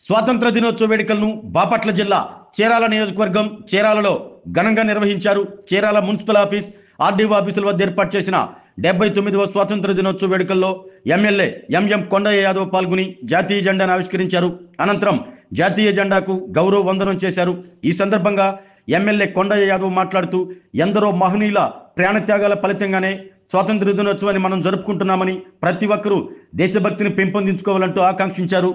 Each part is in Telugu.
స్వాతంత్ర దినోత్సవ వేడుకలను బాపట్ల జిల్లా చీరాల నియోజకవర్గం చీరాలలో ఘనంగా నిర్వహించారు. చీరాల మున్సిపల్ ఆఫీస్, ఆర్డీఓ ఆఫీసుల వద్ద ఏర్పాటు చేసిన 79వ స్వాతంత్ర దినోత్సవ వేడుకల్లో ఎమ్మెల్యే ఎంఎం కొండయ్య యాదవ్ పాల్గొని జాతీయ జెండాను ఆవిష్కరించారు. అనంతరం జాతీయ జెండాకు గౌరవ వందనం చేశారు. ఈ సందర్భంగా ఎమ్మెల్యే కొండయ్య యాదవ్ మాట్లాడుతూ ఎందరో మహనీయుల ప్రాణత్యాగాల ఫలితంగానే స్వాతంత్ర దినోత్సవాన్ని మనం జరుపుకుంటున్నామని, ప్రతి ఒక్కరూ దేశభక్తిని పెంపొందించుకోవాలంటూ ఆకాంక్షించారు.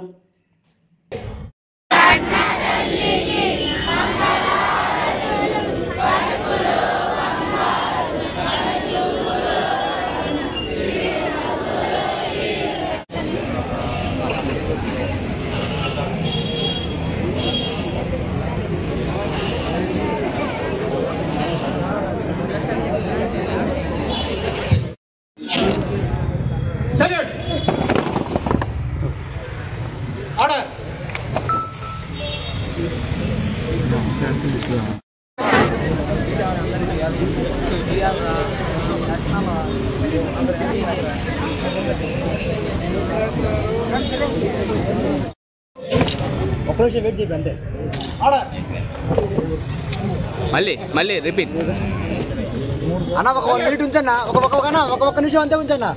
Salute! Order! ఒక్కరోజు వెయిట్ చేయండి అంతే. మళ్ళీ రిపీట్ అన్న ఒక 1 మినిట్ ఉంచన్నా, ఒక నిమిషం అంతే ఉంచన్నా.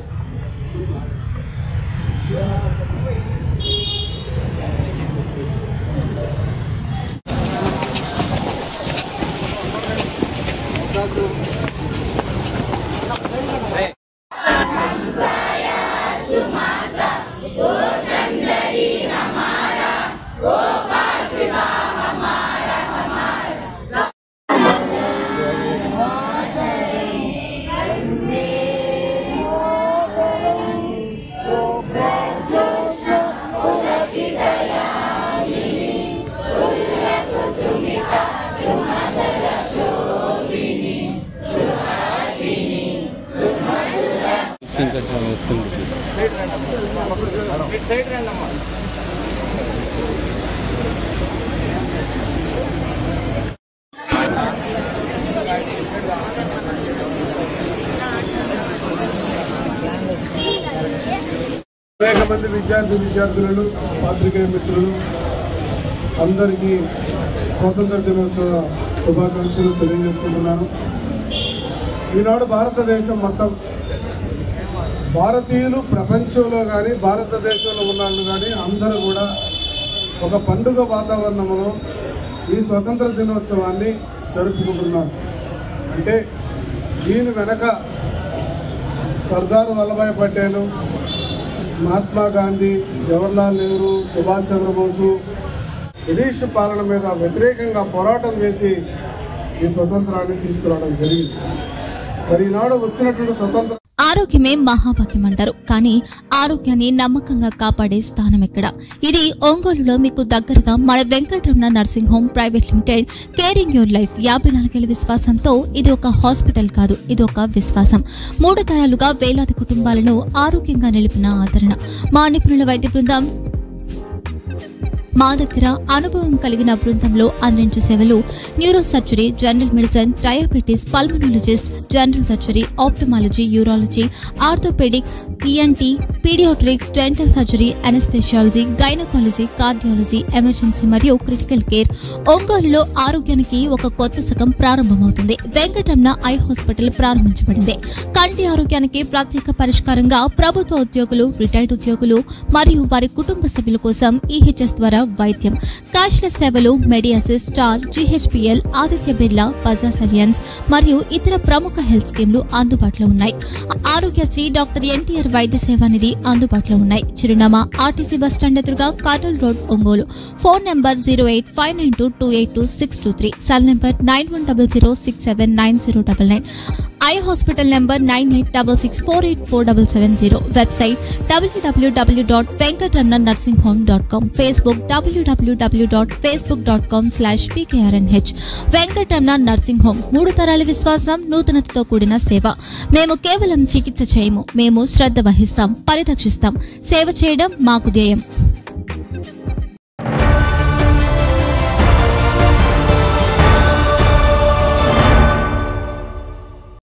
అనేక మంది విద్యార్థులు పాత్రికేయ మిత్రులు అందరికీ స్వాతంత్ర దినోత్సవ శుభాకాంక్షలు తెలియజేసుకుంటున్నాను. ఈనాడు భారతదేశం మొత్తం భారతీయులు ప్రపంచంలో కానీ భారతదేశంలో ఉన్న వాళ్ళు కానీ అందరూ కూడా ఒక పండుగ వాతావరణంలో ఈ స్వతంత్ర దినోత్సవాన్ని జరుపుకుంటున్నారు. అంటే దీని వెనక సర్దార్ వల్లభాయ్ పటేల్, మహాత్మా గాంధీ, జవహర్లాల్ నెహ్రూ, సుభాష్ చంద్రబోసు బ్రిటిష్ పాలన మీద వ్యతిరేకంగా పోరాటం చేసి ఈ స్వతంత్రాన్ని తీసుకురావడం జరిగింది. మరి ఈనాడు వచ్చినటువంటి స్వతంత్ర ఆరోగ్యమే మహాభాగ్యం అంటారు. కానీ ఆరోగ్యాన్ని నమ్మకంగా కాపాడే స్థానం ఎక్కడ? ఇది ఒంగోలులో మీకు దగ్గరగా మన Venkataramana nursing home private limited caring your life 54 ఏళ్ల విశ్వాసంతో ఇది ఒక హాస్పిటల్ కాదు, ఇది ఒక విశ్వాసం. 3 తరాలుగా వేలాది కుటుంబాలను ఆరోగ్యంగా నిలిపిన ఆదరణ. మా నిపుణుల వైద్య బృందం మా దగ్గర అనుభవం కలిగిన బృందంలో అందించే సేవలు neuro surgery, general medicine, diabetes, pulmonologist, general surgery, ophthalmology, urology, orthopaedic, ENT, paediatrics, dental surgery, anaesthesiology, gynaecology, cardiology, emergency మరియు క్రిటికల్ కేర్. ఒంగోలులో ఆరోగ్యానికి ఒక కొత్త శకం ప్రారంభమవుతుంది. వెంకటరమణ ఐ హాస్పిటల్ ప్రారంభించబడింది. కంటి ఆరోగ్యానికి ప్రత్యేక పరిష్కారంగా ప్రభుత్వ ఉద్యోగులు, రిటైర్డ్ ఉద్యోగులు మరియు వారి కుటుంబ సభ్యుల కోసం ఈహెచ్ఎస్ ద్వారా వైద్యం, క్యాష్లెస్ సేవలు, మెడియాసిస్, స్టార్, జీహెచ్పీఎల్, ఆదిత్య బిర్లా, బజాజ్ అలియన్స్ మరియు ఇతర ప్రముఖ హెల్త్ స్కీమ్లు అందుబాటులో ఉన్నాయి. ఆరోగ్యశ్రీ, డాక్టర్ ఎన్టీఆర్ వైద్య సేవా నిధి అందుబాటులో ఉన్నాయి. చిరునామా ఆర్టీసీ బస్టాండ్ ఎదురుగా, Kurnool road, Ongole. Phone number 08592282623, cell number 9100679099, eye hospital number 9866484770, website www.venkatramanarsinghome.com, Facebook www.facebook.com/pkrnh. Venkataramana nursing home, 3 తరాల విశ్వాసం, నూతనతతో కూడిన సేవ. మేము కేవలం చికిత్స చేయము, మేము శ్రద్ధ వహిస్తాం, పరిరక్షిస్తాం. సేవ చేయడం మాకు ధ్యేయం.